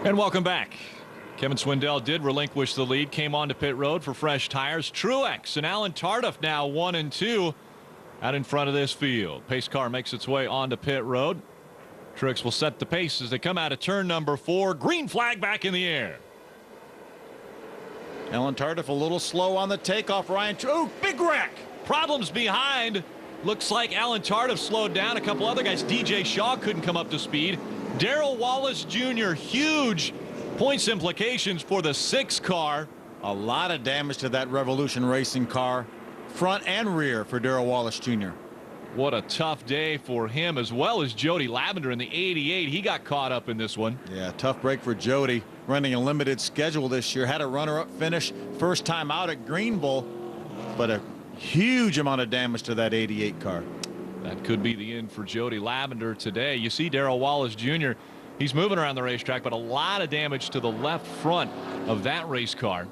And welcome back. Kevin Swindell did relinquish the lead, came on to pit road for fresh tires. Truex and Alan Tardif now 1 and 2 out in front of this field. Pace car makes its way onto pit road. Truex will set the pace as they come out of turn number 4. Green flag back in the air. Alan Tardif a little slow on the takeoff. Ryan, oh, big wreck. Problems behind. Looks like Alan Tardif slowed down. A couple other guys. DJ Shaw couldn't come up to speed. Darrell Wallace Jr. huge points implications for the 6 car. A lot of damage to that Revolution Racing car, front and rear, for Darrell Wallace Jr. What a tough day for him, as well as Jody Lavender in the 88. He got caught up in this one. Yeah, tough break for Jody, running a limited schedule this year. Had a runner-up finish, first time out at Greenville, but a huge amount of damage to that 88 car. That could be the end for Jody Lavender today. You see Darrell Wallace Jr. He's moving around the racetrack, but a lot of damage to the left front of that race car.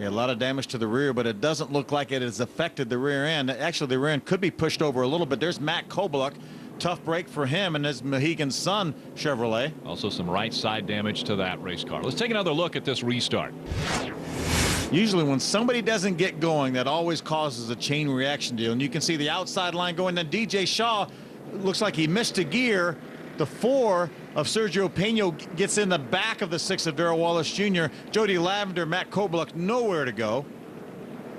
Yeah, a lot of damage to the rear, but it doesn't look like it has affected the rear end. Actually, the rear end could be pushed over a little bit. There's Matt Kobeluk. Tough break for him and his Mohegan Sun Chevrolet. Also some right side damage to that race car. Let's take another look at this restart. Usually when somebody doesn't get going, that always causes a chain reaction deal. And you can see the outside line going. Then DJ Shaw looks like he missed a gear. The 4 of Sergio Peno gets in the back of the 6 of Darrell Wallace Jr. Jody Lavender, Matt Kobeluk, nowhere to go.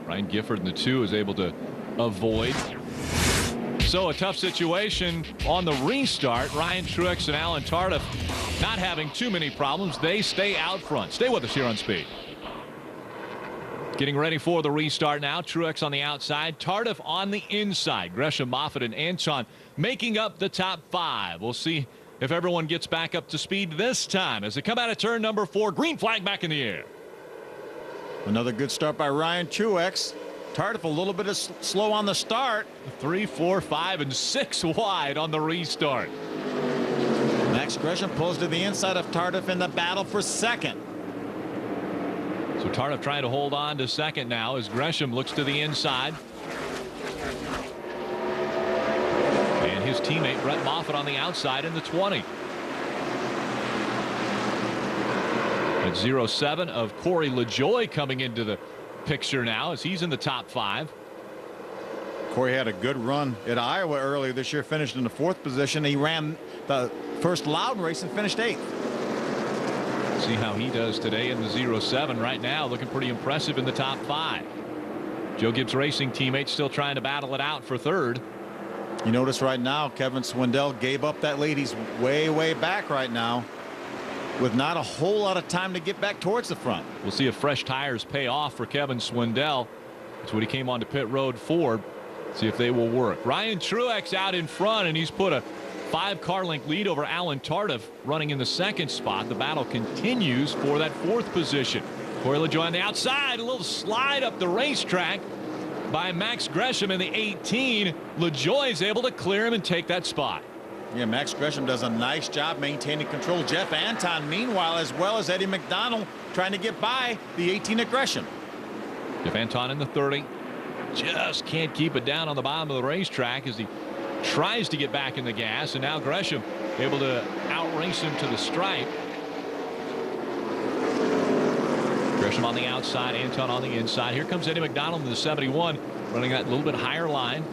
Ryan Gifford in the 2 is able to avoid. So a tough situation on the restart. Ryan Truex and Alan Tardif not having too many problems. They stay out front. Stay with us here on Speed. Getting ready for the restart now. Truex on the outside, Tardif on the inside. Gresham, Moffitt, and Anton making up the top 5. We'll see if everyone gets back up to speed this time as they come out of turn number 4. Green flag back in the air. Another good start by Ryan Truex. Tardif a little bit of slow on the start. 3, 4, 5, and 6 wide on the restart. Max Gresham pulls to the inside of Tardif in the battle for second. So Tardif trying to hold on to second now as Gresham looks to the inside. And his teammate Brett Moffitt on the outside in the 20. At 0-7 of Corey LaJoie coming into the picture now as he's in the top 5. Corey had a good run at Iowa earlier this year, finished in the 4th position. He ran the first Loudon race and finished 8th. See how he does today in the 0-7 right now, looking pretty impressive in the top 5. Joe Gibbs Racing teammates still trying to battle it out for 3rd. You notice right now Kevin Swindell gave up that lead. He's way back right now with not a whole lot of time to get back towards the front. We'll see if fresh tires pay off for Kevin Swindell. That's what he came onto pit road for. See if they will work. Ryan Truex out in front, and he's put a 5-car length lead over Alan Tardif running in the 2nd spot. The battle continues for that 4th position. Corey LaJoie on the outside, a little slide up the racetrack by Max Gresham in the 18. LaJoie is able to clear him and take that spot. Yeah, Max Gresham does a nice job maintaining control. Jeff Anton, meanwhile, as well as Eddie McDonald, trying to get by the 18 at Gresham. Jeff Anton in the 30. Just can't keep it down on the bottom of the racetrack as he tries to get back in the gas, and now Gresham able to outrace him to the stripe. Gresham on the outside, Anton on the inside. Here comes Eddie McDonald in the 71, running that little bit higher line.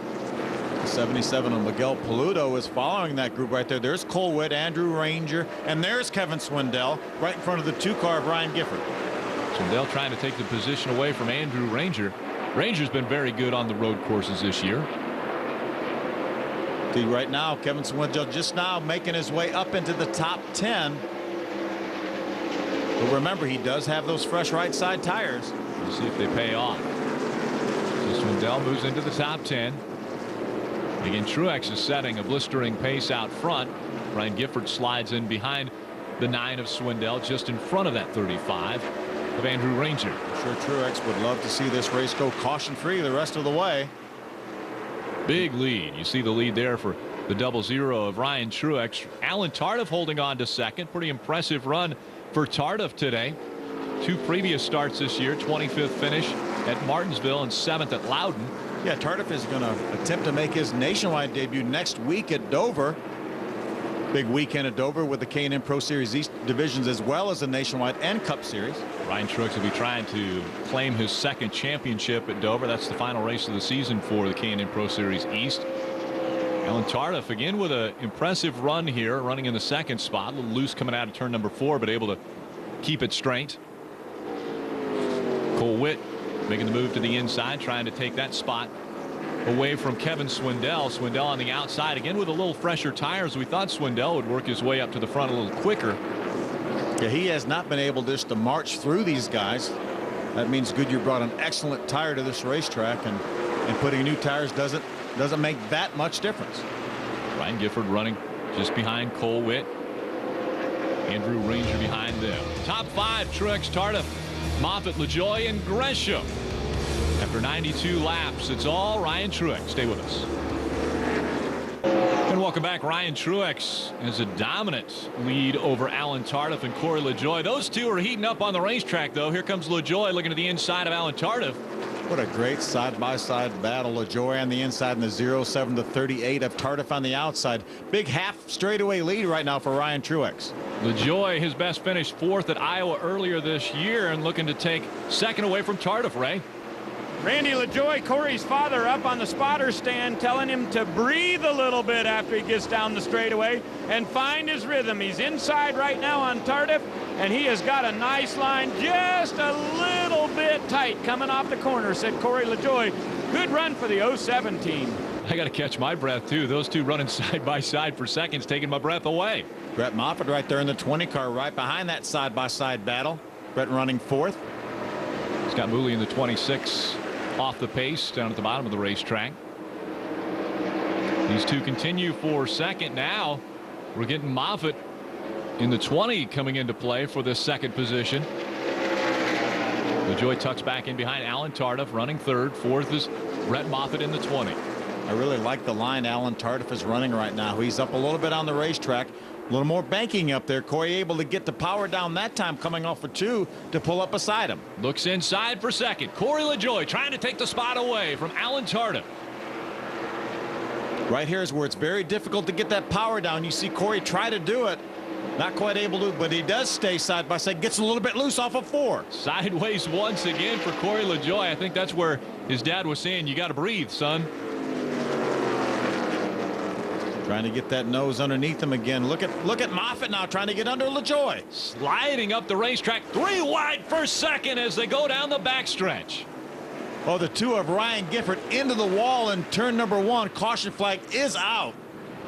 77 of Miguel Paludo is following that group right there. There's Colwitt, Andrew Ranger, and there's Kevin Swindell right in front of the 2-car of Ryan Gifford. Swindell trying to take the position away from Andrew Ranger. Ranger's been very good on the road courses this year. See, right now, Kevin Swindell just now making his way up into the top 10. But remember, he does have those fresh right side tires. We'll see if they pay off. So Swindell moves into the top 10. Again, Truex is setting a blistering pace out front. Ryan Gifford slides in behind the 9 of Swindell, just in front of that 35 of Andrew Ranger. I'm sure Truex would love to see this race go caution-free the rest of the way. Big lead. You see the lead there for the 00 of Ryan Truex. Alan Tardif holding on to second. Pretty impressive run for Tardif today. 2 previous starts this year. 25th finish at Martinsville and 7th at Loudon. Yeah, Tardif is going to attempt to make his nationwide debut next week at Dover. Big weekend at Dover with the K&N Pro Series East divisions as well as the Nationwide and Cup Series. Ryan Truex will be trying to claim his second championship at Dover. That's the final race of the season for the K&N Pro Series East. Alan Tardif again with an impressive run here, running in the second spot. A little loose coming out of turn number 4, but able to keep it straight. Cole Witt making the move to the inside, trying to take that spot away from Kevin Swindell. Swindell on the outside again with a little fresher tires. We thought Swindell would work his way up to the front a little quicker. Yeah, he has not been able just to march through these guys. That means Goodyear brought an excellent tire to this racetrack, and putting new tires doesn't make that much difference. Ryan Gifford running just behind Cole Witt. Andrew Ranger behind them. Top 5: Truex, Tardif, Moffitt, LaJoie, and Gresham. After 92 laps, it's all Ryan Truex. Stay with us. And welcome back. Ryan Truex has a dominant lead over Alan Tardif and Corey LaJoie. Those two are heating up on the racetrack, though. Here comes LaJoie looking to the inside of Alan Tardif. What a great side-by-side battle. LaJoie on the inside and the 07 to 38 of Tardif on the outside. Big half straightaway lead right now for Ryan Truex. LaJoie, his best finish 4th at Iowa earlier this year, and looking to take second away from Tardif, Ray. Randy LaJoie, Corey's father, up on the spotter stand telling him to breathe a little bit after he gets down the straightaway and find his rhythm. He's inside right now on Tardif, and he has got a nice line, just a little bit tight coming off the corner, said Corey LaJoie. Good run for the 017. I got to catch my breath, too. Those two running side by side for seconds, taking my breath away. Brett Moffitt right there in the 20 car, right behind that side-by-side battle. Brett running 4th. Scott Mooley in the 26 off the pace down at the bottom of the racetrack. These two continue for second now. We're getting Moffitt in the 20 coming into play for this second position. LaJoie tucks back in behind Alan Tardif, running 3rd. 4th is Brett Moffitt in the 20. I really like the line Alan Tardif is running right now. He's up a little bit on the racetrack. A little more banking up there. Corey able to get the power down that time, coming off for 2 to pull up beside him. Looks inside for second. Corey LaJoie trying to take the spot away from Alan Tardif. Right here is where it's very difficult to get that power down. You see Corey try to do it. Not quite able to, but he does stay side by side. Gets a little bit loose off of 4. Sideways once again for Corey LaJoie. I think that's where his dad was saying, you got to breathe, son. Trying to get that nose underneath him again. Look at Moffitt now trying to get under LaJoie. Sliding up the racetrack, 3 wide for second as they go down the backstretch. Oh, the 2 of Ryan Gifford into the wall in turn number 1. Caution flag is out.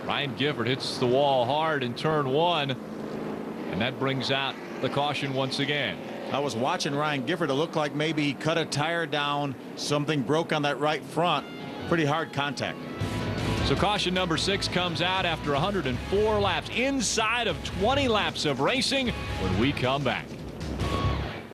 Ryan Gifford hits the wall hard in turn 1, and that brings out the caution once again. I was watching Ryan Gifford. It looked like maybe he cut a tire down. Something broke on that right front. Pretty hard contact. So caution number 6 comes out after 104 laps, inside of 20 laps of racing, when we come back.